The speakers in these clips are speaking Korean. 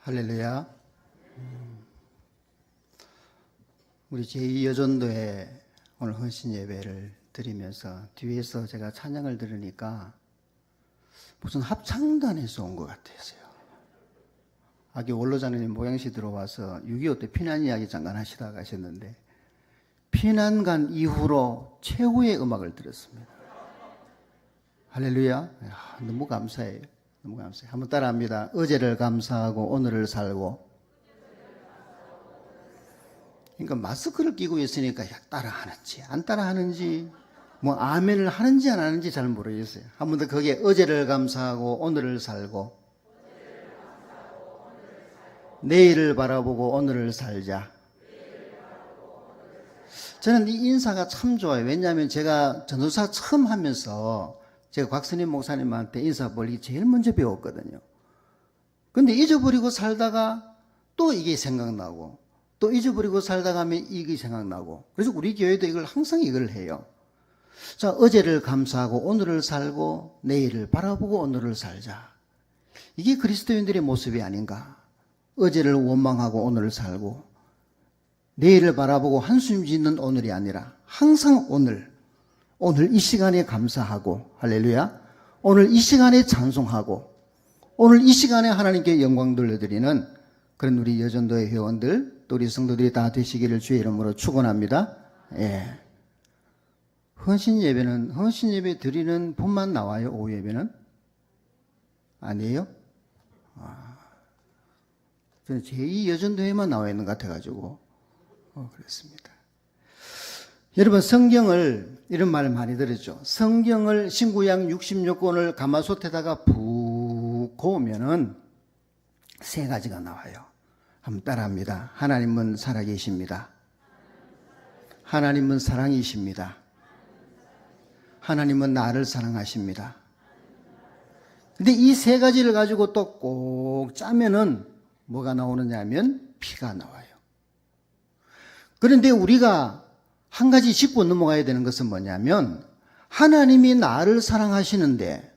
할렐루야. 우리 제2여전도에 오늘 헌신 예배를 드리면서 뒤에서 제가 찬양을 들으니까 무슨 합창단에서 온 것 같았어요. 아기 원로장님 모양시 들어와서 6.25 때 피난 이야기 잠깐 하시다가 가셨는데 피난 간 이후로 최고의 음악을 들었습니다. 할렐루야. 너무 감사해요. 너무 감사해요. 한번 따라합니다. 어제를 감사하고 오늘을 살고. 그러니까 마스크를 끼고 있으니까 따라하는지 안 따라하는지 뭐 아멘을 하는지 안 하는지 잘 모르겠어요. 한 번 더 거기에 어제를 감사하고 오늘을 살고 내일을 바라보고 오늘을 살자. 저는 이 인사가 참 좋아요. 왜냐하면 제가 전도사 처음 하면서 제가 곽선임 목사님한테 인사 벌리 제일 먼저 배웠거든요. 근데 잊어버리고 살다가 또 이게 생각나고 또 잊어버리고 살다가 하면 이게 생각나고 그래서 우리 교회도 이걸 항상 이걸 해요. 자, 어제를 감사하고 오늘을 살고 내일을 바라보고 오늘을 살자. 이게 그리스도인들의 모습이 아닌가. 어제를 원망하고 오늘을 살고 내일을 바라보고 한숨 짓는 오늘이 아니라 항상 오늘 이 시간에 감사하고 할렐루야. 오늘 이 시간에 찬송하고 오늘 이 시간에 하나님께 영광 돌려드리는 그런 우리 여전도의 회원들 또 우리 성도들이 다 되시기를 주의 이름으로 축원합니다. 예. 헌신 예배 드리는 분만 나와요? 오후 예배는? 아니에요? 저는 제2여전도회만 나와 있는 것 같아가지고 그렇습니다. 여러분 성경을 이런 말 많이 들었죠. 성경을 신구약 66권을 가마솥에다가 푹 고우면은 세 가지가 나와요. 한번 따라합니다. 하나님은 살아계십니다. 하나님은 사랑이십니다. 하나님은 나를 사랑하십니다. 근데 이 세 가지를 가지고 또 꼭 짜면은 뭐가 나오느냐 하면 피가 나와요. 그런데 우리가 한 가지 짚고 넘어가야 되는 것은 뭐냐면 하나님이 나를 사랑하시는데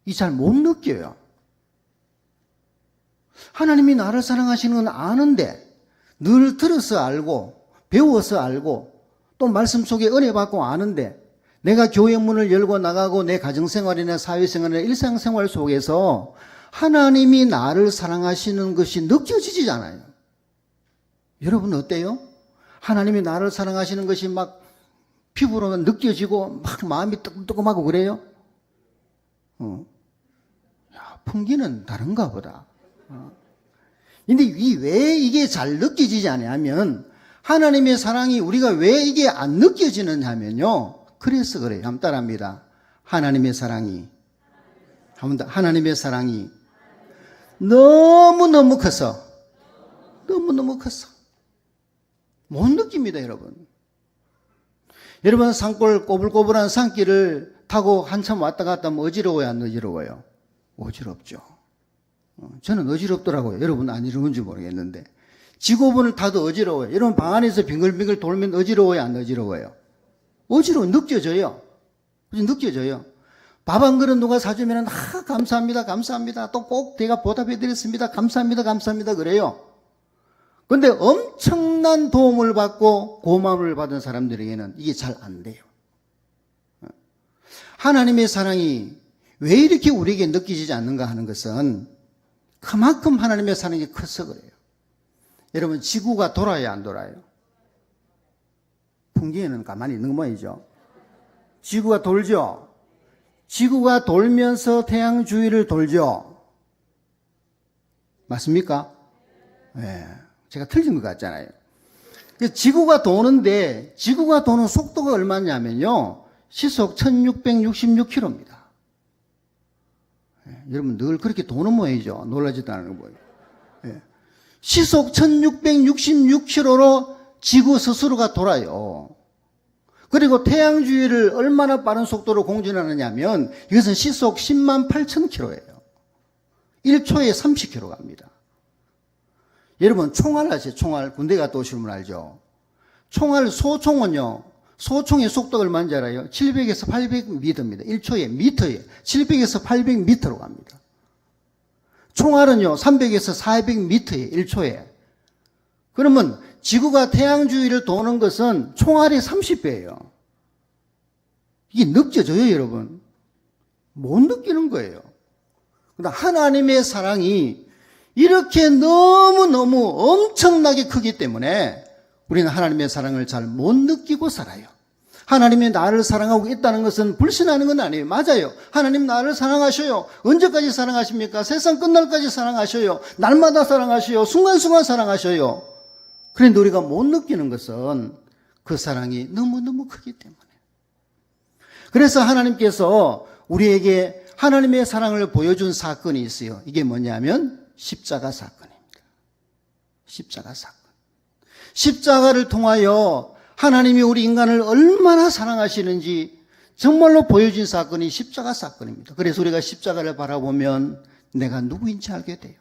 이 잘 못 느껴요. 하나님이 나를 사랑하시는 건 아는데 늘 들어서 알고 배워서 알고 또 말씀 속에 은혜 받고 아는데 내가 교회 문을 열고 나가고 내 가정생활이나 사회생활이나 일상생활 속에서 하나님이 나를 사랑하시는 것이 느껴지지 않아요. 여러분 어때요? 하나님이 나를 사랑하시는 것이 막 피부로는 느껴지고 막 마음이 뜨끔뜨끔하고 그래요? 풍기는 다른가 보다. 근데 왜 이게 잘 느껴지지 않냐면 하나님의 사랑이 우리가 왜 이게 안 느껴지느냐 하면요. 그래서 그래요. 한번 따라합니다. 하나님의 사랑이 너무너무 커서 못 느낍니다, 여러분. 여러분 산골 꼬불꼬불한 산길을 타고 한참 왔다 갔다 하면 어지러워요, 안 어지러워요? 어지럽죠. 저는 어지럽더라고요. 여러분 안 이러는지 모르겠는데. 지구본을 타도 어지러워요. 여러분 방 안에서 빙글빙글 돌면 어지러워요, 안 어지러워요? 느껴져요. 느껴져요. 밥 한 그릇 누가 사주면 감사합니다. 또 꼭 내가 보답해드렸습니다. 감사합니다. 그래요. 근데 엄청난 도움을 받고 고마움을 받은 사람들에게는 이게 잘 안 돼요. 하나님의 사랑이 왜 이렇게 우리에게 느껴지지 않는가 하는 것은 그만큼 하나님의 사랑이 커서 그래요. 여러분 지구가 돌아요, 안 돌아요? 풍기에는 가만히 있는 거 뭐이죠? 지구가 돌죠? 지구가 돌면서 태양 주위를 돌죠? 맞습니까? 네. 제가 틀린 것 같잖아요. 지구가 도는데 지구가 도는 속도가 얼마냐면요. 시속 1666km입니다. 네. 여러분 늘 그렇게 도는 모양이죠. 놀라지도 않은 거 보여요. 네. 시속 1666km로 지구 스스로가 돌아요. 그리고 태양 주위를 얼마나 빠른 속도로 공전하느냐 하면 이것은 시속 108,000km예요. 1초에 30km 갑니다. 여러분 총알 아세요? 총알 군대 갔다 오시는 분 알죠? 총알 소총은요. 소총의 속도가 얼마인지 알아요? 700에서 800m입니다. 1초에 미터에 700에서 800m로 갑니다. 총알은요 300에서 400m에 1초에. 그러면 지구가 태양 주위를 도는 것은 총알이 30배예요. 이게 느껴져요, 여러분? 못 느끼는 거예요. 그러나 하나님의 사랑이 이렇게 너무너무 엄청나게 크기 때문에 우리는 하나님의 사랑을 잘 못 느끼고 살아요. 하나님이 나를 사랑하고 있다는 것은 불신하는 건 아니에요. 맞아요. 하나님 나를 사랑하셔요. 언제까지 사랑하십니까? 세상 끝날까지 사랑하셔요. 날마다 사랑하셔요. 순간순간 사랑하셔요. 그런데 우리가 못 느끼는 것은 그 사랑이 너무너무 크기 때문에. 그래서 하나님께서 우리에게 하나님의 사랑을 보여준 사건이 있어요. 이게 뭐냐면 십자가 사건입니다. 십자가 사건. 십자가를 통하여 하나님이 우리 인간을 얼마나 사랑하시는지 정말로 보여준 사건이 십자가 사건입니다. 그래서 우리가 십자가를 바라보면 내가 누구인지 알게 돼요.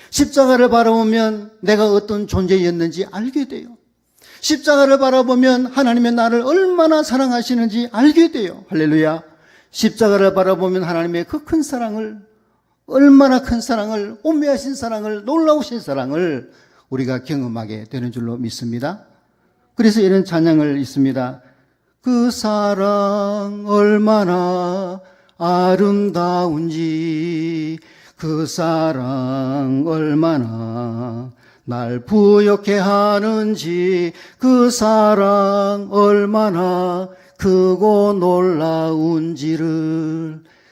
십자가를 바라보면 내가 어떤 존재였는지 알게 돼요. 십자가를 바라보면 하나님의 나를 얼마나 사랑하시는지 알게 돼요. 할렐루야. 십자가를 바라보면 하나님의 그 큰 사랑을, 얼마나 큰 사랑을, 오묘하신 사랑을, 놀라우신 사랑을 우리가 경험하게 되는 줄로 믿습니다. 그래서 이런 찬양을 있습니다. 그 사랑 얼마나 아름다운지, 그 사랑 얼마나 날 부욕해 하는지, 그 사랑 얼마나 크고 놀라운지를,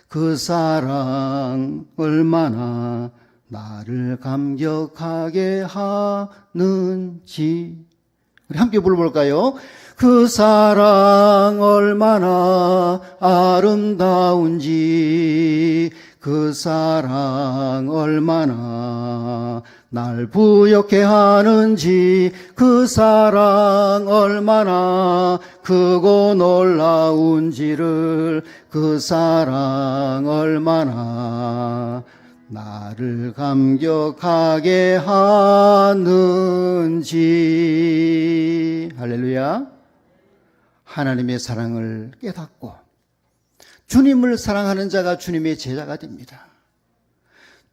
그 사랑 얼마나 나를 감격하게 하는지. 우리 함께 불러볼까요? 그 사랑 얼마나 아름다운지, 그 사랑 얼마나 날 부욕해 하는지, 그 사랑 얼마나 크고 놀라운지를, 그 사랑 얼마나 나를 감격하게 하는지. 할렐루야. 하나님의 사랑을 깨닫고 주님을 사랑하는 자가 주님의 제자가 됩니다.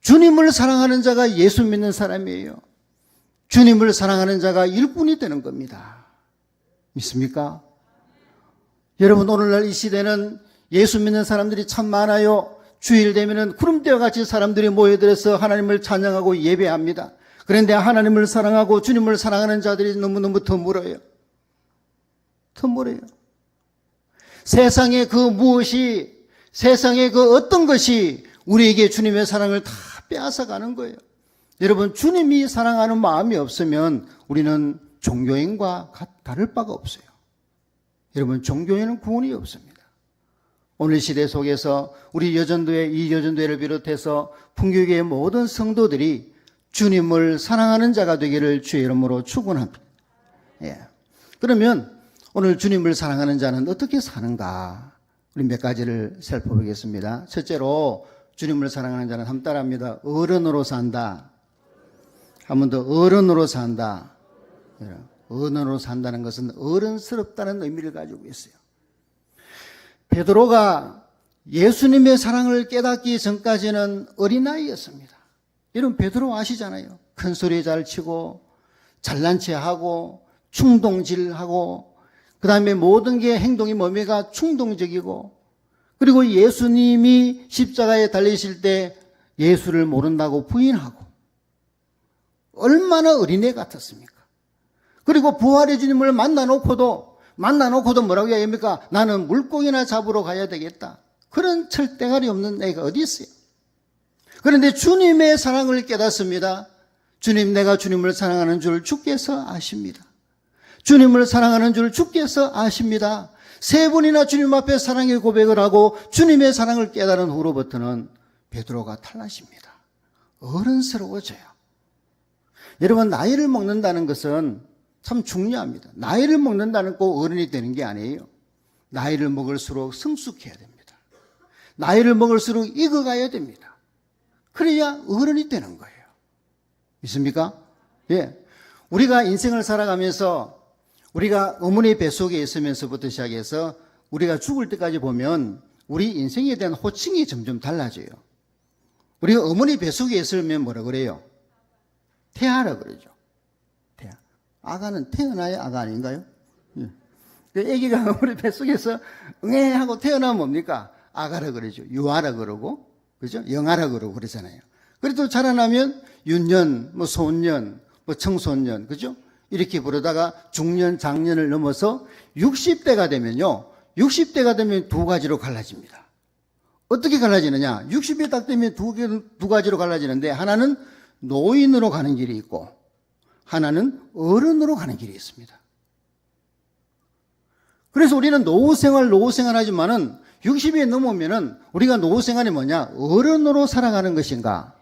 주님을 사랑하는 자가 예수 믿는 사람이에요. 주님을 사랑하는 자가 일꾼이 되는 겁니다. 믿습니까? 여러분, 오늘날 이 시대는 예수 믿는 사람들이 참 많아요. 주일 되면은 구름대와 같이 사람들이 모여들어서 하나님을 찬양하고 예배합니다. 그런데 하나님을 사랑하고 주님을 사랑하는 자들이 너무너무 드물어요. 드물어요. 세상의 그 무엇이, 세상의 그 어떤 것이 우리에게 주님의 사랑을 다 빼앗아가는 거예요. 여러분, 주님이 사랑하는 마음이 없으면 우리는 종교인과 다를 바가 없어요. 여러분, 종교에는 구원이 없습니다. 오늘 시대 속에서 우리 여전도회, 이 여전도회를 비롯해서 풍교계의 모든 성도들이 주님을 사랑하는 자가 되기를 주의 이름으로 축원합니다. 예. 그러면 오늘 주님을 사랑하는 자는 어떻게 사는가? 우리 몇 가지를 살펴보겠습니다. 첫째로 주님을 사랑하는 자는 한번 따라합니다. 어른으로 산다. 한 번 더, 어른으로 산다. 어른으로 산다는 것은 어른스럽다는 의미를 가지고 있어요. 베드로가 예수님의 사랑을 깨닫기 전까지는 어린아이였습니다. 여러분, 베드로 아시잖아요. 큰 소리 잘 치고 잘난 체하고 충동질하고, 그 다음에 모든 게 행동이 뭡니까? 충동적이고, 그리고 예수님이 십자가에 달리실 때 예수를 모른다고 부인하고, 얼마나 어린애 같았습니까? 그리고 부활의 주님을 만나놓고도 뭐라고 이야기합니까? 나는 물고기나 잡으러 가야 되겠다. 그런 철대가리 없는 애가 어디 있어요? 그런데 주님의 사랑을 깨닫습니다. 주님, 내가 주님을 사랑하는 줄 주께서 아십니다. 주님을 사랑하는 줄 주께서 아십니다. 3번이나 주님 앞에 사랑의 고백을 하고 주님의 사랑을 깨달은 후로부터는 베드로가 탈나십니다. 어른스러워져요. 여러분, 나이를 먹는다는 것은 참 중요합니다. 나이를 먹는다는 꼭 어른이 되는 게 아니에요. 나이를 먹을수록 성숙해야 됩니다. 나이를 먹을수록 익어가야 됩니다. 그래야 어른이 되는 거예요. 믿습니까? 예. 우리가 인생을 살아가면서 우리가 어머니 뱃속에 있으면서부터 시작해서 우리가 죽을 때까지 보면 우리 인생에 대한 호칭이 점점 달라져요. 우리가 어머니 뱃속에 있으면 뭐라 그래요? 태아라 그러죠. 태아. 아가는 태어나야 아가 아닌가요? 예. 애기가 어머니 뱃속에서 응애 하고 태어나면 뭡니까? 아가라 그러죠. 유아라 그러고, 그죠? 영아라 그러고 그러잖아요. 그래도 자라나면 윤년, 뭐 소년, 뭐 청소년, 그죠? 이렇게 부르다가 중년, 장년을 넘어서 60대가 되면요. 60대가 되면 두 가지로 갈라집니다. 어떻게 갈라지느냐? 60이 딱 되면 두 가지로 갈라지는데 하나는 노인으로 가는 길이 있고 하나는 어른으로 가는 길이 있습니다. 그래서 우리는 노후생활 하지만은 60이 넘으면은 우리가 노후생활이 뭐냐? 어른으로 살아가는 것인가?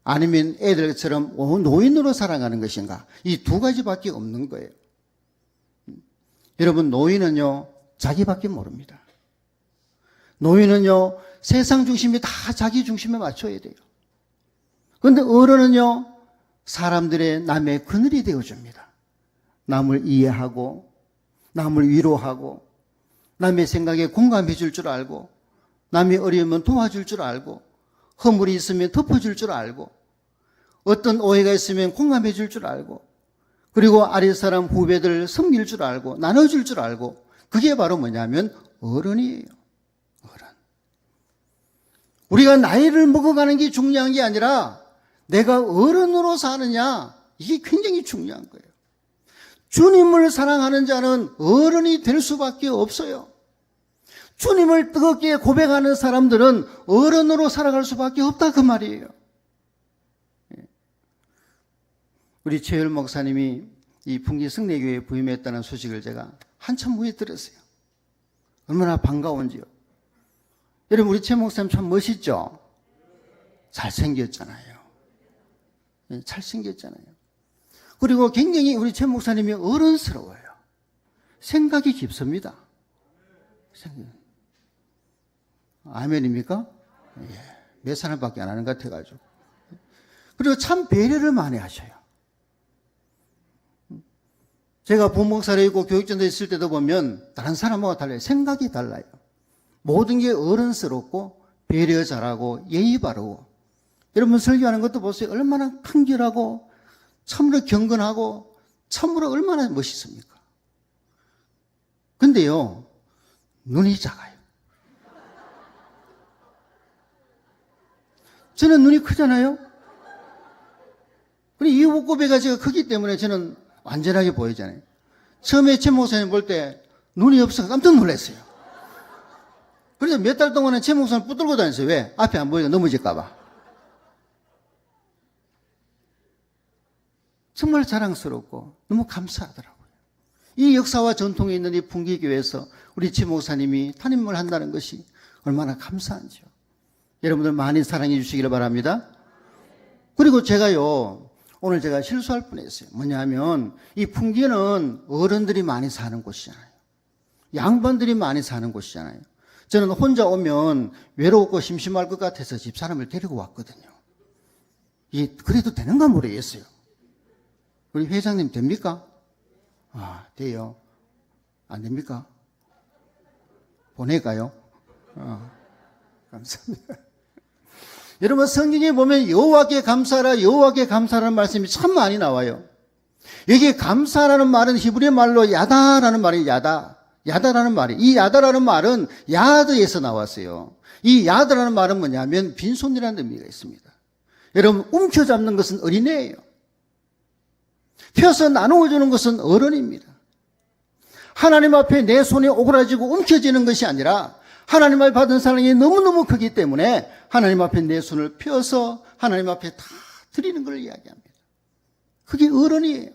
아니면 애들처럼 노인으로 살아가는 것인가? 이 두 가지밖에 없는 거예요. 여러분, 노인은요, 자기밖에 모릅니다. 노인은요, 세상 중심이 다 자기 중심에 맞춰야 돼요. 그런데 어른은요, 사람들의 남의 그늘이 되어줍니다. 남을 이해하고, 남을 위로하고, 남의 생각에 공감해 줄 줄 알고, 남이 어려우면 도와줄 줄 알고, 허물이 있으면 덮어줄 줄 알고, 어떤 오해가 있으면 공감해 줄 줄 알고, 그리고 아랫사람 후배들 섬길 줄 알고, 나눠줄 줄 알고, 그게 바로 뭐냐면 어른이에요. 어른. 우리가 나이를 먹어가는 게 중요한 게 아니라 내가 어른으로 사느냐, 이게 굉장히 중요한 거예요. 주님을 사랑하는 자는 어른이 될 수밖에 없어요. 주님을 뜨겁게 고백하는 사람들은 어른으로 살아갈 수밖에 없다 그 말이에요. 우리 최열 목사님이 이 풍기 승례교회에 부임했다는 소식을 제가 한참 후에 들었어요. 얼마나 반가운지요. 여러분, 우리 최 목사님 참 멋있죠? 잘생겼잖아요. 잘생겼잖아요. 그리고 굉장히 우리 최 목사님이 어른스러워요. 생각이 깊습니다. 아멘입니까? 예. 몇 사람밖에 안 하는 것 같아가지고. 그리고 참 배려를 많이 하셔요. 제가 부목사로 있고 교육전도에 있을 때도 보면 다른 사람하고 달라요. 생각이 달라요. 모든 게 어른스럽고 배려 잘하고 예의 바르고. 여러분 설교하는 것도 보세요. 얼마나 간결하고 참으로 경건하고 참으로 얼마나 멋있습니까? 근데요, 눈이 작아요. 저는 눈이 크잖아요? 그리고 이목구비가 제가 크기 때문에 저는 완전하게 보이잖아요. 처음에 최 목사님 볼 때 눈이 없어서 깜짝 놀랐어요. 그래서 몇 달 동안은 최 목사님 붙들고 다녔어요. 왜? 앞에 안 보이니까 넘어질까봐. 정말 자랑스럽고 너무 감사하더라고요. 이 역사와 전통이 있는 이 풍기교회에서 우리 최 목사님이 탄임을 한다는 것이 얼마나 감사한지요. 여러분들 많이 사랑해 주시기를 바랍니다. 그리고 제가요, 오늘 제가 실수할 뻔했어요. 뭐냐면 이 풍기는 어른들이 많이 사는 곳이잖아요. 양반들이 많이 사는 곳이잖아요. 저는 혼자 오면 외롭고 심심할 것 같아서 집사람을 데리고 왔거든요. 이게 그래도 되는가 모르겠어요. 우리 회장님 됩니까? 아, 돼요. 안 됩니까? 보낼까요? 감사합니다. 여러분 성경에 보면 여호와께 감사하라, 여호와께 감사하라는 말씀이 참 많이 나와요. 여기 감사라는 말은 히브리 말로 야다라는 말이에요. 야다라는 말이. 이 야다라는 말은 야드에서 나왔어요. 이 야드라는 말은 뭐냐면 빈손이라는 의미가 있습니다. 여러분 움켜잡는 것은 어린애예요. 펴서 나누어주는 것은 어른입니다. 하나님 앞에 내 손이 오그라지고 움켜쥐는 것이 아니라 하나님 앞에 받은 사랑이 너무너무 크기 때문에 하나님 앞에 내 손을 펴서 하나님 앞에 다 드리는 걸 이야기합니다. 그게 어른이에요.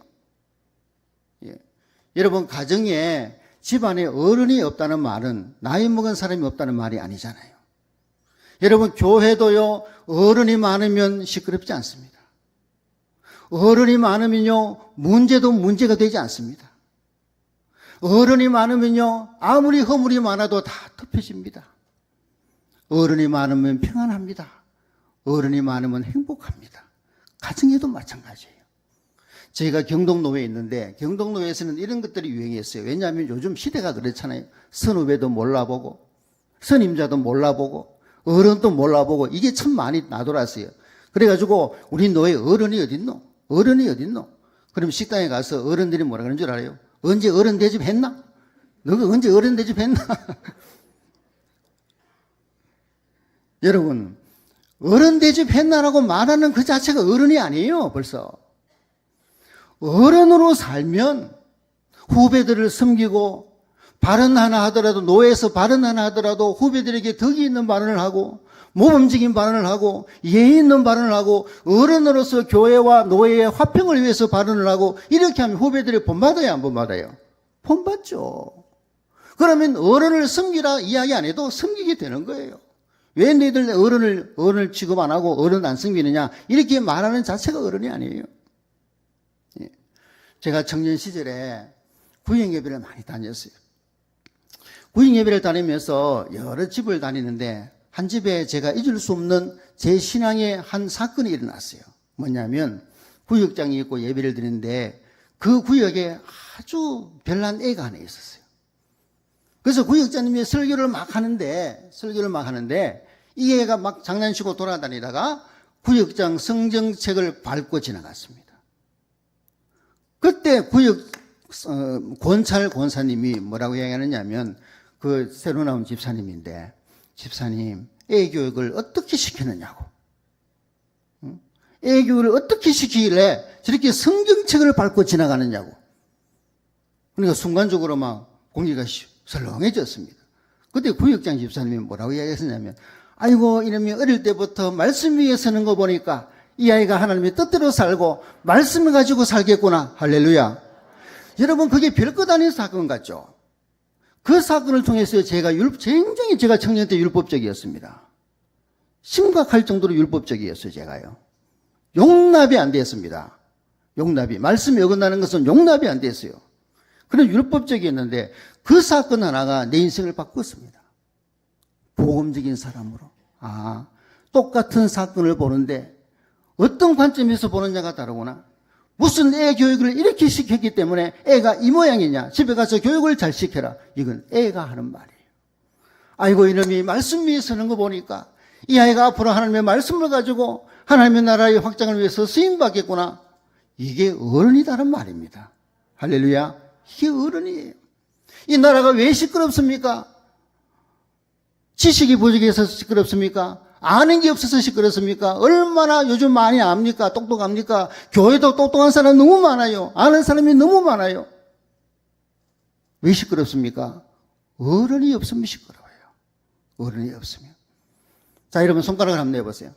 예. 여러분 가정에 집안에 어른이 없다는 말은 나이 먹은 사람이 없다는 말이 아니잖아요. 여러분 교회도요 어른이 많으면 시끄럽지 않습니다. 어른이 많으면요 문제도 문제가 되지 않습니다. 어른이 많으면요 아무리 허물이 많아도 다 덮여집니다. 어른이 많으면 평안합니다. 어른이 많으면 행복합니다. 가정에도 마찬가지예요. 저희가 경동노회에 있는데 경동노회에서는 이런 것들이 유행했어요. 왜냐하면 요즘 시대가 그렇잖아요. 선후배도 몰라보고 선임자도 몰라보고 어른도 몰라보고 이게 참 많이 나돌았어요. 그래가지고 우리 노예 어른이 어딨노? 어른이 어딨노? 그럼 식당에 가서 어른들이 뭐라 그러는 줄 알아요? 언제 어른 대접했나? 너가 언제 어른 대접했나? 여러분, 어른 대접했나라고 말하는 그 자체가 어른이 아니에요, 벌써. 어른으로 살면 후배들을 섬기고 발언 하나 하더라도, 노예에서 발언 하나 하더라도 후배들에게 덕이 있는 발언을 하고 모범적인 발언을 하고 예의 있는 발언을 하고 어른으로서 교회와 노예의 화평을 위해서 발언을 하고 이렇게 하면 후배들이 본받아요, 안 본받아요? 본받죠. 그러면 어른을 섬기라 이야기 안 해도 섬기게 되는 거예요. 왜 너희들 어른을 취급 안 하고 어른 안 섬기느냐 이렇게 말하는 자체가 어른이 아니에요. 제가 청년 시절에 구역예배를 많이 다녔어요. 구역예배를 다니면서 여러 집을 다니는데 한 집에 제가 잊을 수 없는 제 신앙의 한 사건이 일어났어요. 뭐냐면 구역장이 있고 예배를 드리는데 그 구역에 아주 별난 애가 하나 있었어요. 그래서 구역장님이 설교를 막 하는데 이 애가 막 장난치고 돌아다니다가 구역장 성경책을 밟고 지나갔습니다. 그때 구역 권찰 권사님이 뭐라고 이야기하느냐면 그 새로 나온 집사님인데 집사님 애 교육을 어떻게 시키느냐고 애 교육을 어떻게 시키길래 저렇게 성경책을 밟고 지나가느냐고 그러니까 순간적으로 막 공기가 설렁해졌습니다. 그때 구역장 집사님이 뭐라고 이야기했었냐면 아이고 이놈이 어릴 때부터 말씀 위에 서는 거 보니까 이 아이가 하나님의 뜻대로 살고 말씀을 가지고 살겠구나. 할렐루야. 여러분 그게 별것 아닌 사건 같죠. 그 사건을 통해서 굉장히 제가 청년 때 율법적이었습니다. 심각할 정도로 율법적이었어요. 제가요. 용납이 안 됐습니다. 용납이. 말씀이 어긋나는 것은 용납이 안 됐어요. 그런 율법적이었는데 그 사건 하나가 내 인생을 바꿨습니다. 복음적인 사람으로. 똑같은 사건을 보는데 어떤 관점에서 보느냐가 다르구나. 무슨 애 교육을 이렇게 시켰기 때문에 애가 이 모양이냐. 집에 가서 교육을 잘 시켜라. 이건 애가 하는 말이에요. 아이고 이놈이 말씀 위에 서는 거 보니까 이 아이가 앞으로 하나님의 말씀을 가지고 하나님의 나라의 확장을 위해서 쓰임받겠구나. 이게 어른이다는 말입니다. 할렐루야. 이게 어른이에요. 이 나라가 왜 시끄럽습니까? 지식이 부족해서 시끄럽습니까? 아는 게 없어서 시끄럽습니까? 얼마나 요즘 많이 압니까? 똑똑합니까? 교회도 똑똑한 사람 너무 많아요. 아는 사람이 너무 많아요. 왜 시끄럽습니까? 어른이 없으면 시끄러워요. 어른이 없으면. 자, 여러분 손가락을 한번 내보세요.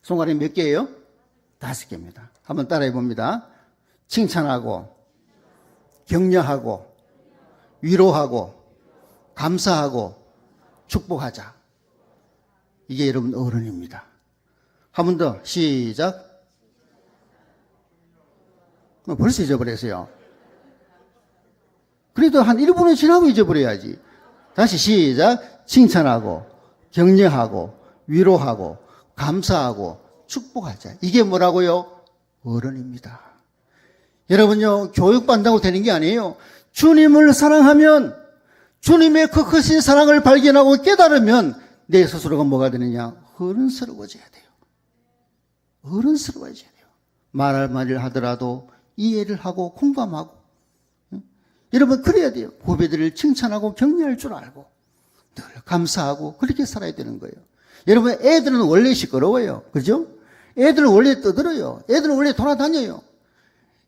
손가락이 몇 개예요? 5개입니다. 한번 따라해 봅니다. 칭찬하고, 격려하고, 위로하고, 감사하고, 축복하자. 이게 여러분 어른입니다. 한 번 더 시작. 벌써 잊어버렸어요. 그래도 한 1분은 지나고 잊어버려야지. 다시 시작. 칭찬하고 격려하고 위로하고 감사하고 축복하자. 이게 뭐라고요? 어른입니다. 여러분요, 교육받는다고 되는 게 아니에요. 주님을 사랑하면 주님의 그 크신 사랑을 발견하고 깨달으면 내 스스로가 뭐가 되느냐? 어른스러워져야 돼요. 어른스러워져야 돼요. 말할 말을 하더라도 이해를 하고 공감하고. 여러분 그래야 돼요. 후배들을 칭찬하고 격려할 줄 알고 늘 감사하고 그렇게 살아야 되는 거예요. 여러분 애들은 원래 시끄러워요. 그죠? 애들은 원래 떠들어요. 애들은 원래 돌아다녀요.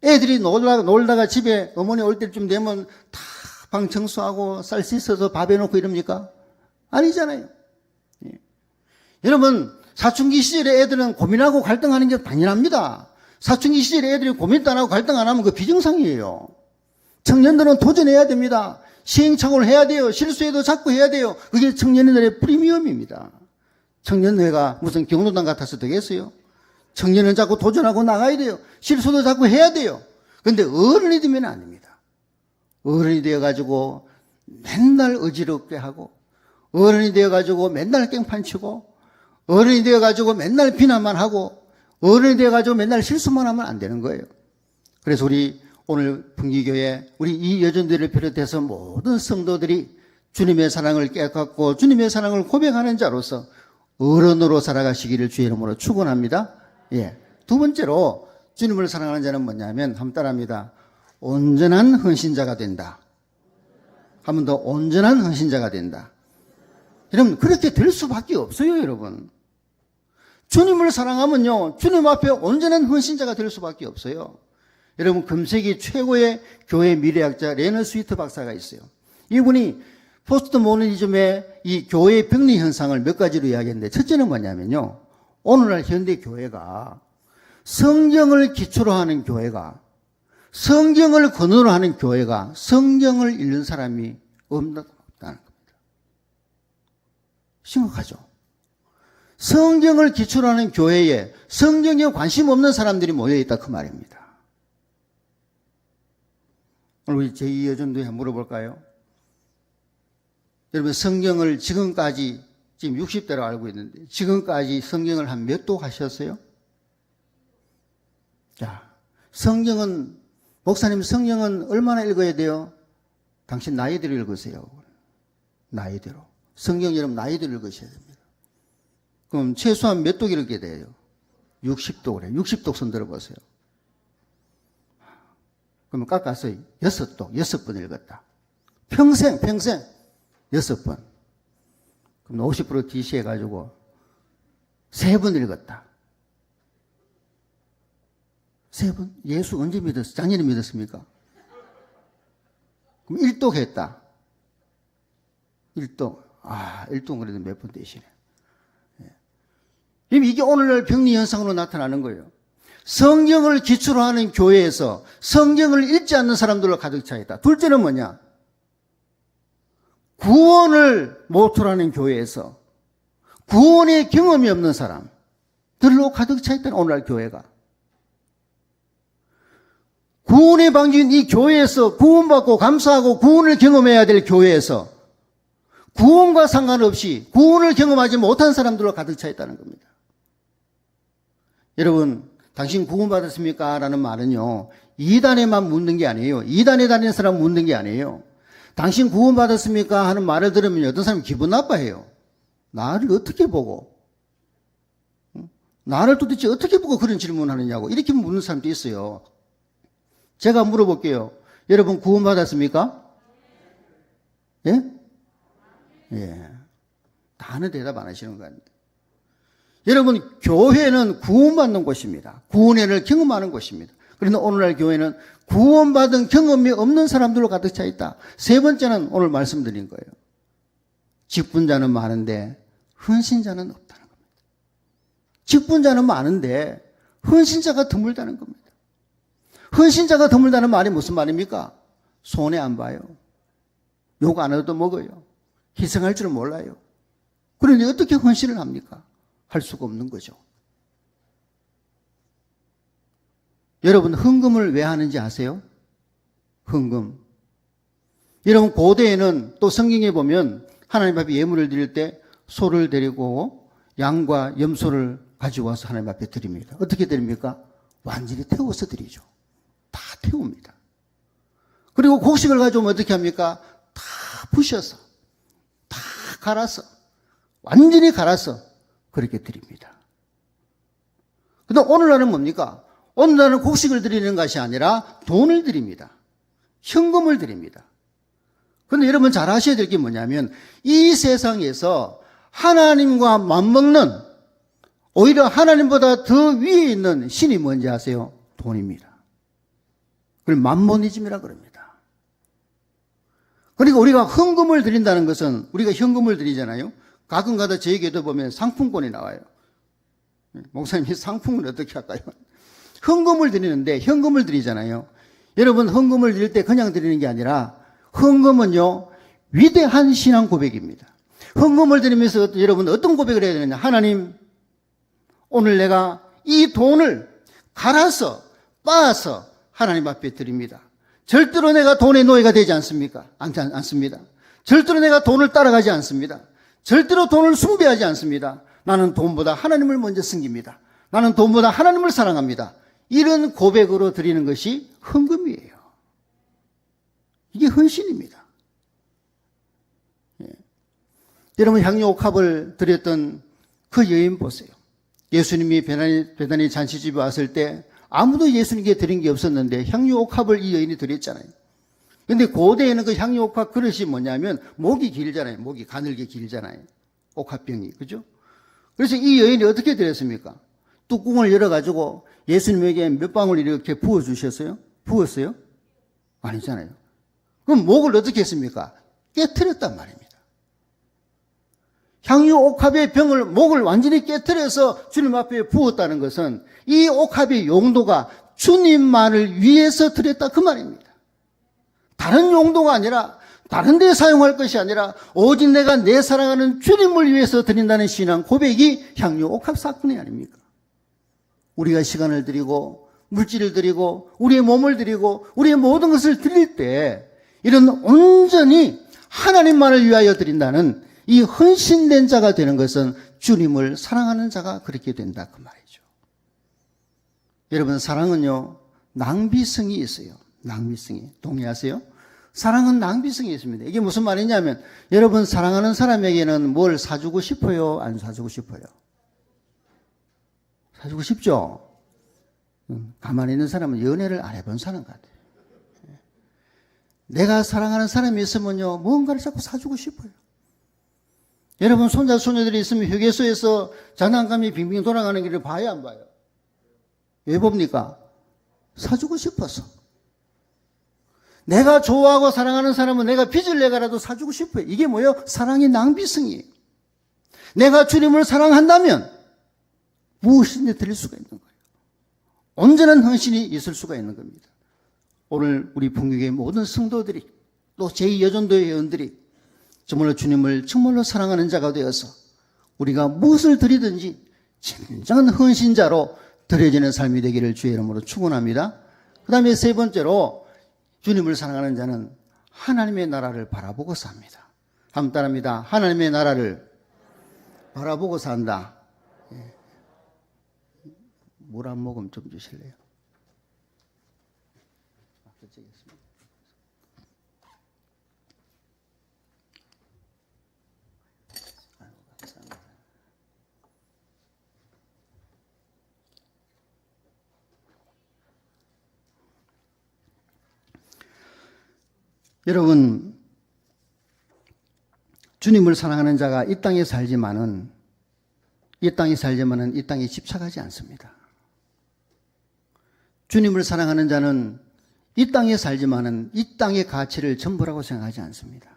애들이 놀다가 집에 어머니 올 때쯤 되면 다 방 청소하고 쌀 씻어서 밥 해놓고 이럽니까? 아니잖아요. 여러분 사춘기 시절에 애들은 고민하고 갈등하는 게 당연합니다. 사춘기 시절에 애들이 고민도 안 하고 갈등 안 하면 그 비정상이에요. 청년들은 도전해야 됩니다. 시행착오를 해야 돼요. 실수해도 자꾸 해야 돼요. 그게 청년들의 프리미엄입니다. 청년회가 무슨 경로당 같아서 되겠어요? 청년은 자꾸 도전하고 나가야 돼요. 실수도 자꾸 해야 돼요. 그런데 어른이 되면 안 됩니다. 어른이 되어가지고 맨날 어지럽게 하고 어른이 되어가지고 맨날 깽판치고 어른이 되어가지고 맨날 비난만 하고 어른이 되어가지고 맨날 실수만 하면 안 되는 거예요. 그래서 우리 오늘 풍기교회 우리 이 여전들을 비롯해서 모든 성도들이 주님의 사랑을 깨닫고 주님의 사랑을 고백하는 자로서 어른으로 살아가시기를 주의 이름으로 축원합니다. 예. 두 번째로 주님을 사랑하는 자는 뭐냐면 한번 따라합니다. 온전한 헌신자가 된다. 한 번 더 온전한 헌신자가 된다. 여러분 그렇게 될 수밖에 없어요, 여러분. 주님을 사랑하면요, 주님 앞에 온전한 헌신자가 될 수밖에 없어요. 여러분 금세기 최고의 교회 미래학자 레너 스위트 박사가 있어요. 이분이 포스트 모더니즘의 이 교회 병리 현상을 몇 가지로 이야기했는데, 첫째는 뭐냐면요, 오늘날 현대 교회가 성경을 기초로 하는 교회가, 성경을 근원으로 하는 교회가 성경을 읽는 사람이 없다는 겁니다. 심각하죠. 성경을 기초로 하는 교회에 성경에 관심 없는 사람들이 모여있다 그 말입니다. 오늘 우리 제2여전도에 한번 물어볼까요? 여러분 성경을 지금까지 지금 60대로 알고 있는데 지금까지 성경을 한 몇 도 하셨어요? 자, 성경은 목사님 성경은 얼마나 읽어야 돼요? 당신 나이대로 읽으세요. 나이대로. 성경 여러분 나이대로 읽으셔야 됩니다. 그럼 최소한 몇 독 읽게 돼요? 60독 그래. 60독 손 들어보세요. 그러면 깎아서 6독, 6번 읽었다. 평생 6번. 그럼 50% DC 해가지고 3번 읽었다. 3번? 예수 언제 믿었어? 작년에 믿었습니까? 그럼 1독 했다. 1독. 1독 그래도 몇 번 되시네. 예. 이게 오늘날 병리 현상으로 나타나는 거예요. 성경을 기초로 하는 교회에서 성경을 읽지 않는 사람들로 가득 차 있다. 둘째는 뭐냐? 구원을 모토로 하는 교회에서 구원의 경험이 없는 사람들로 가득 차 있다는 오늘날 교회가. 구원의 방주인 이 교회에서 구원받고 감사하고 구원을 경험해야 될 교회에서 구원과 상관없이 구원을 경험하지 못한 사람들로 가득 차 있다는 겁니다. 여러분, 당신 구원받았습니까? 라는 말은요, 이단에만 묻는 게 아니에요. 이단에 다니는 사람 묻는 게 아니에요. 당신 구원받았습니까? 하는 말을 들으면 어떤 사람이 기분 나빠해요. 나를 어떻게 보고, 나를 도대체 어떻게 보고 그런 질문하느냐고 이렇게 묻는 사람도 있어요. 제가 물어볼게요. 여러분 구원받았습니까? 예? 예. 다는 대답 안 하시는 거 아닙니까? 여러분 교회는 구원받는 곳입니다. 구원의 은혜를 경험하는 곳입니다. 그런데 오늘날 교회는 구원받은 경험이 없는 사람들로 가득 차 있다. 세 번째는 오늘 말씀드린 거예요. 직분자는 많은데 헌신자는 없다는 겁니다. 직분자는 많은데 헌신자가 드물다는 겁니다. 헌신자가 드물다는 말이 무슨 말입니까? 손해 안 봐요. 욕 안 해도 먹어요. 희생할 줄 몰라요. 그런데 어떻게 헌신을 합니까? 할 수가 없는 거죠. 여러분 헌금을 왜 하는지 아세요? 헌금. 여러분 고대에는 또 성경에 보면 하나님 앞에 예물을 드릴 때 소를 데리고 양과 염소를 가지고 와서 하나님 앞에 드립니다. 어떻게 드립니까? 완전히 태워서 드리죠. 다 태웁니다. 그리고 곡식을 가져오면 어떻게 합니까? 다 부셔서, 다 갈아서, 완전히 갈아서 그렇게 드립니다. 그런데 오늘날은 뭡니까? 오늘날은 곡식을 드리는 것이 아니라 돈을 드립니다. 현금을 드립니다. 그런데 여러분 잘 아셔야 될 게 뭐냐면 이 세상에서 하나님과 맞먹는 오히려 하나님보다 더 위에 있는 신이 뭔지 아세요? 돈입니다. 그걸 맘모니즘이라 그럽니다. 그러니까 우리가 헌금을 드린다는 것은 우리가 현금을 드리잖아요. 가끔가다 저에게도 보면 상품권이 나와요. 목사님이 상품을 어떻게 할까요? 헌금을 드리는데 현금을 드리잖아요. 여러분 헌금을 드릴 때 그냥 드리는 게 아니라 헌금은요 위대한 신앙 고백입니다. 헌금을 드리면서 여러분 어떤 고백을 해야 되느냐? 하나님 오늘 내가 이 돈을 갈아서 빻아서 하나님 앞에 드립니다. 절대로 내가 돈의 노예가 되지 않습니까? 않습니다. 절대로 내가 돈을 따라가지 않습니다. 절대로 돈을 숭배하지 않습니다. 나는 돈보다 하나님을 먼저 섬깁니다. 나는 돈보다 하나님을 사랑합니다. 이런 고백으로 드리는 것이 헌금이에요. 이게 헌신입니다. 여러분 향유옥합을 드렸던 그 여인 보세요. 예수님이 베다니 잔치집에 왔을 때 아무도 예수님께 드린 게 없었는데 향유옥합을 이 여인이 드렸잖아요. 근데 고대에는 그 향유옥합 그릇이 뭐냐면 목이 길잖아요. 목이 가늘게 길잖아요. 옥합병이. 그죠? 그래서 이 여인이 어떻게 드렸습니까? 뚜껑을 열어가지고 예수님에게 몇 방울 이렇게 부어주셨어요? 부었어요? 아니잖아요. 그럼 목을 어떻게 했습니까? 깨트렸단 말입니다. 향유옥합의 병을, 목을 완전히 깨트려서 주님 앞에 부었다는 것은 이 옥합의 용도가 주님만을 위해서 드렸다 그 말입니다. 다른 용도가 아니라 다른 데 사용할 것이 아니라 오직 내가 내 사랑하는 주님을 위해서 드린다는 신앙 고백이 향유옥합 사건이 아닙니까? 우리가 시간을 드리고 물질을 드리고 우리의 몸을 드리고 우리의 모든 것을 드릴 때 이런 온전히 하나님만을 위하여 드린다는 이 헌신된 자가 되는 것은 주님을 사랑하는 자가 그렇게 된다 그 말이죠. 여러분 사랑은요 낭비성이 있어요. 낭비성이. 동의하세요? 사랑은 낭비성이 있습니다. 이게 무슨 말이냐면 여러분 사랑하는 사람에게는 뭘 사주고 싶어요? 안 사주고 싶어요? 사주고 싶죠? 가만히 있는 사람은 연애를 안 해본 사람 같아요. 내가 사랑하는 사람이 있으면요 무언가를 자꾸 사주고 싶어요. 여러분 손자 손녀들이 있으면 휴게소에서 장난감이 빙빙 돌아가는 길을 봐요 안 봐요? 왜 봅니까? 사주고 싶어서. 내가 좋아하고 사랑하는 사람은 내가 빚을 내가라도 사주고 싶어요. 이게 뭐예요? 사랑의 낭비성이에요. 내가 주님을 사랑한다면 무엇이든지 드릴 수가 있는 거예요. 온전한 헌신이 있을 수가 있는 겁니다. 오늘 우리 풍경의 모든 성도들이 또 제2여전도의 회원들이 정말로 주님을 정말로 사랑하는 자가 되어서 우리가 무엇을 드리든지 진정한 헌신자로 드려지는 삶이 되기를 주의 이름으로 축원합니다. 그 다음에 세 번째로 주님을 사랑하는 자는 하나님의 나라를 바라보고 삽니다. 한번 따라합니다. 하나님의 나라를 바라보고 산다. 물 한 모금 좀 주실래요? 여러분, 주님을 사랑하는 자가 이 땅에 살지만은 이 땅에 집착하지 않습니다. 주님을 사랑하는 자는 이 땅에 살지만은 이 땅의 가치를 전부라고 생각하지 않습니다.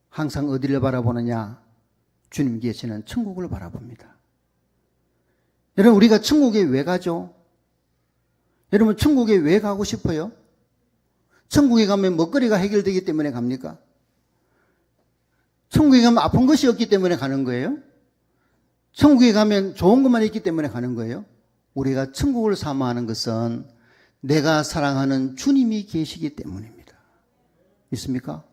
항상 어디를 바라보느냐? 주님 계시는 천국을 바라봅니다. 여러분, 우리가 천국에 왜 가죠? 여러분, 천국에 왜 가고 싶어요? 천국에 가면 먹거리가 해결되기 때문에 갑니까? 천국에 가면 아픈 것이 없기 때문에 가는 거예요? 천국에 가면 좋은 것만 있기 때문에 가는 거예요? 우리가 천국을 사모하는 것은 내가 사랑하는 주님이 계시기 때문입니다. 있습니까?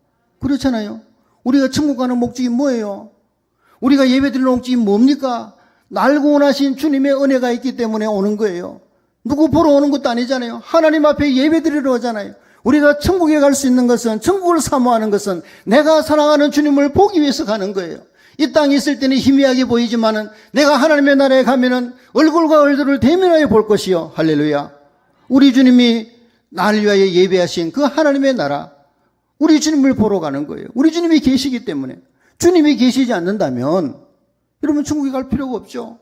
그렇잖아요. 우리가 천국 가는 목적이 뭐예요? 우리가 예배드리는 목적이 뭡니까? 날 구원하신 주님의 은혜가 있기 때문에 오는 거예요. 누구 보러 오는 것도 아니잖아요. 하나님 앞에 예배드리러 오잖아요. 우리가 천국에 갈 수 있는 것은, 천국을 사모하는 것은 내가 사랑하는 주님을 보기 위해서 가는 거예요. 이 땅에 있을 때는 희미하게 보이지만은 내가 하나님의 나라에 가면은 얼굴과 얼굴을 대면하여 볼 것이요. 할렐루야. 우리 주님이 나를 위하여 예배하신 그 하나님의 나라, 우리 주님을 보러 가는 거예요. 우리 주님이 계시기 때문에. 주님이 계시지 않는다면 여러분 천국에 갈 필요가 없죠.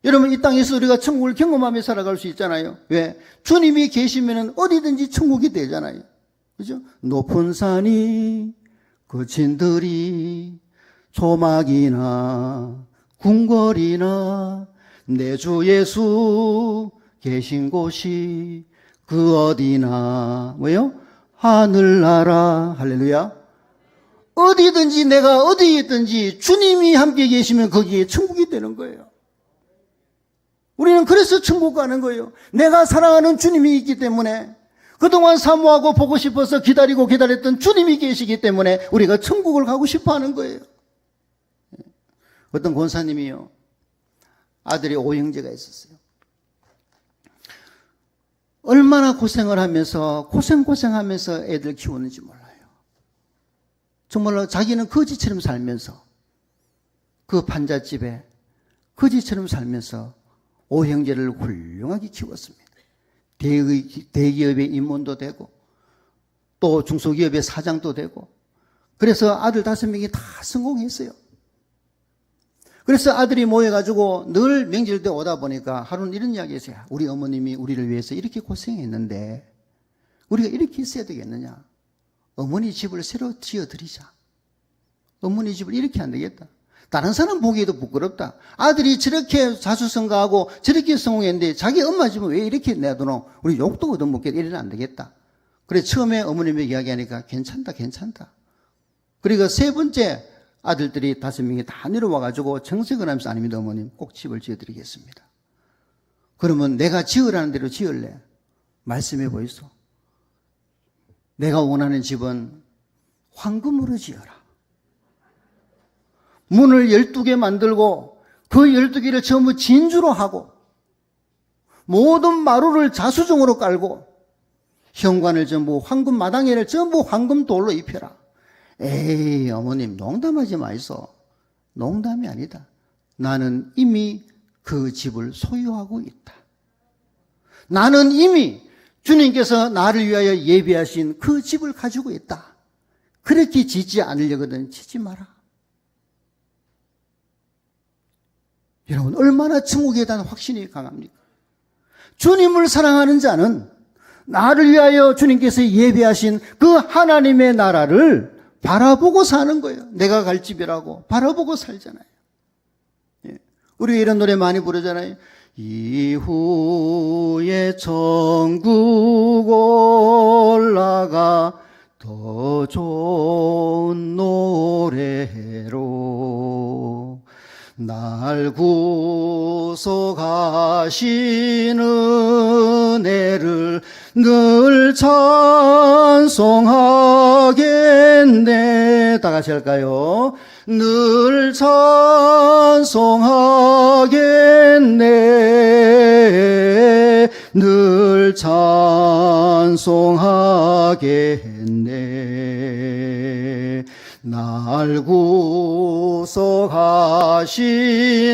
여러분 이 땅에서 우리가 천국을 경험하며 살아갈 수 있잖아요. 왜? 주님이 계시면 어디든지 천국이 되잖아요. 그죠? 높은 산이 거친 들이 조막이나 궁궐이나 내 주 예수 계신 곳이 그 어디나 뭐요? 하늘나라. 할렐루야. 어디든지 내가 어디에 있든지 주님이 함께 계시면 거기에 천국이 되는 거예요. 우리는 그래서 천국 가는 거예요. 내가 사랑하는 주님이 있기 때문에, 그동안 사모하고 보고 싶어서 기다렸던 주님이 계시기 때문에 우리가 천국을 가고 싶어 하는 거예요. 어떤 권사님이요, 아들이 5형제가 있었어요. 얼마나 고생을 하면서 고생하면서 애들 키우는지 몰라요. 정말로 자기는 거지처럼 살면서 그 판잣집에 거지처럼 살면서 오형제를 훌륭하게 키웠습니다. 대기업의 임원도 되고 또 중소기업의 사장도 되고 그래서 아들 5명이 다 성공했어요. 그래서 아들이 모여가지고 늘 명절 때 오다 보니까 하루는 이런 이야기 했어요. 우리 어머님이 우리를 위해서 이렇게 고생했는데 우리가 이렇게 있어야 되겠느냐. 어머니 집을 새로 지어드리자. 어머니 집을 이렇게 안 되겠다. 다른 사람 보기에도 부끄럽다. 아들이 저렇게 자수성가하고 저렇게 성공했는데 자기 엄마 집은 왜 이렇게 내두노? 우리 욕도 얻어먹겠다. 이래는 안 되겠다. 그래 처음에 어머님이 이야기하니까 괜찮다. 그리고 세 번째 아들들이 5명이 다 내려와가지고 정색을 하면서 아닙니다 어머님 꼭 집을 지어드리겠습니다. 그러면 내가 지으라는 대로 지을래? 말씀해 보이소. 내가 원하는 집은 황금으로 지어라. 문을 12개 만들고 그 12개를 전부 진주로 하고 모든 마루를 자수정으로 깔고 현관을 전부 황금 마당에를 전부 황금 돌로 입혀라. 에이 어머님 농담하지 마이소. 농담이 아니다. 나는 이미 그 집을 소유하고 있다. 나는 이미 주님께서 나를 위하여 예비하신 그 집을 가지고 있다. 그렇게 짓지 않으려거든 짓지 마라. 여러분 얼마나 천국에 대한 확신이 강합니까? 주님을 사랑하는 자는 나를 위하여 주님께서 예비하신 그 하나님의 나라를 바라보고 사는 거예요. 내가 갈 집이라고 바라보고 살잖아요. 우리가 이런 노래 많이 부르잖아요. 이후에 천국 올라가 더 좋은 노래로 날 구속하신 은혜를 늘 찬송하겠네. 다 같이 할까요? 늘 찬송하겠네. 늘 찬송하겠네. 날 구속하신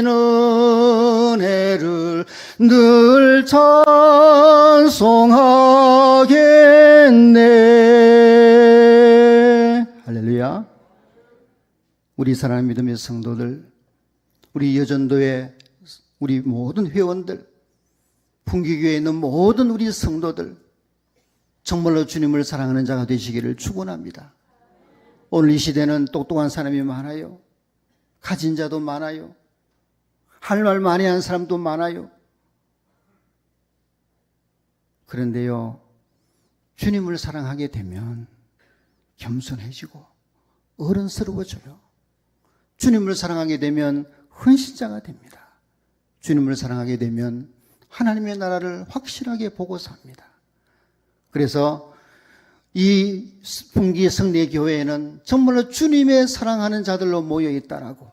은혜를 늘 찬송하겠네. 할렐루야. 우리 사랑하는 믿음의 성도들, 우리 여전도의 우리 모든 회원들, 풍기교회에 있는 모든 우리 성도들, 정말로 주님을 사랑하는 자가 되시기를 축원합니다. 오늘 이 시대는 똑똑한 사람이 많아요. 가진 자도 많아요. 할 말 많이 하는 사람도 많아요. 그런데요, 주님을 사랑하게 되면 겸손해지고 어른스러워져요. 주님을 사랑하게 되면 헌신자가 됩니다. 주님을 사랑하게 되면 하나님의 나라를 확실하게 보고 삽니다. 그래서 이 풍기 성례교회에는 정말로 주님의 사랑하는 자들로 모여 있다라고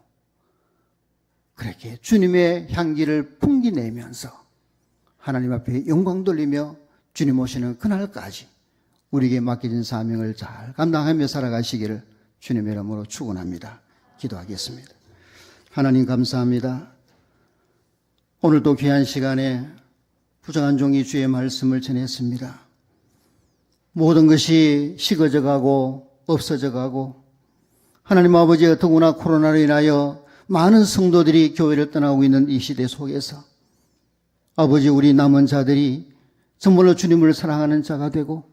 그렇게 주님의 향기를 풍기내면서 하나님 앞에 영광 돌리며 주님 오시는 그날까지 우리에게 맡겨진 사명을 잘 감당하며 살아가시기를 주님의 이름으로 축원합니다. 기도하겠습니다. 하나님 감사합니다. 오늘도 귀한 시간에 부정한 종이 주의 말씀을 전했습니다. 모든 것이 식어져 가고 없어져 가고 하나님 아버지가 더구나 코로나로 인하여 많은 성도들이 교회를 떠나고 있는 이 시대 속에서 아버지 우리 남은 자들이 정말로 주님을 사랑하는 자가 되고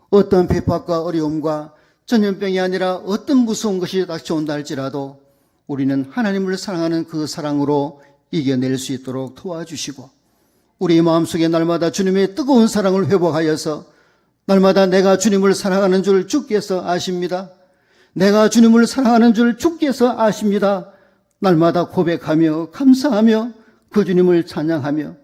어떤 핍박과 어려움과 전염병이 아니라 어떤 무서운 것이 닥쳐온다 할지라도 우리는 하나님을 사랑하는 그 사랑으로 이겨낼 수 있도록 도와주시고 우리 마음속에 날마다 주님의 뜨거운 사랑을 회복하여서 날마다 내가 주님을 사랑하는 줄 주께서 아십니다. 내가 주님을 사랑하는 줄 주께서 아십니다. 날마다 고백하며 감사하며 그 주님을 찬양하며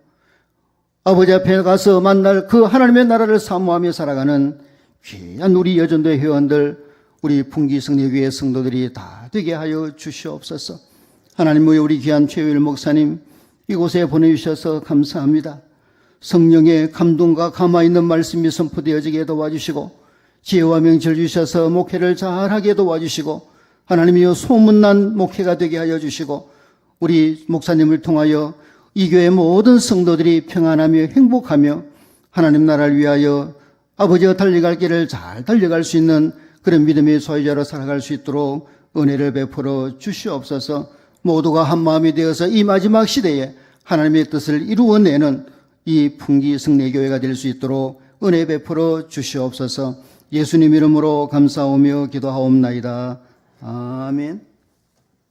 아버지 앞에 가서 만날 그 하나님의 나라를 사모하며 살아가는 귀한 우리 여전도의 회원들, 우리 풍기성례교회 성도들이 다 되게 하여 주시옵소서. 하나님 우리 귀한 최유일 목사님 이곳에 보내주셔서 감사합니다. 성령의 감동과 감화 있는 말씀이 선포되어지게 도와주시고 지혜와 명철 주셔서 목회를 잘하게 도와주시고 하나님이여 소문난 목회가 되게 하여 주시고 우리 목사님을 통하여 이 교회 모든 성도들이 평안하며 행복하며 하나님 나라를 위하여 아버지와 달려갈 길을 잘 달려갈 수 있는 그런 믿음의 소유자로 살아갈 수 있도록 은혜를 베풀어 주시옵소서. 모두가 한마음이 되어서 이 마지막 시대에 하나님의 뜻을 이루어내는 이 풍기 승리교회가 될 수 있도록 은혜 베풀어 주시옵소서. 예수님 이름으로 감사하며 기도하옵나이다. 아멘.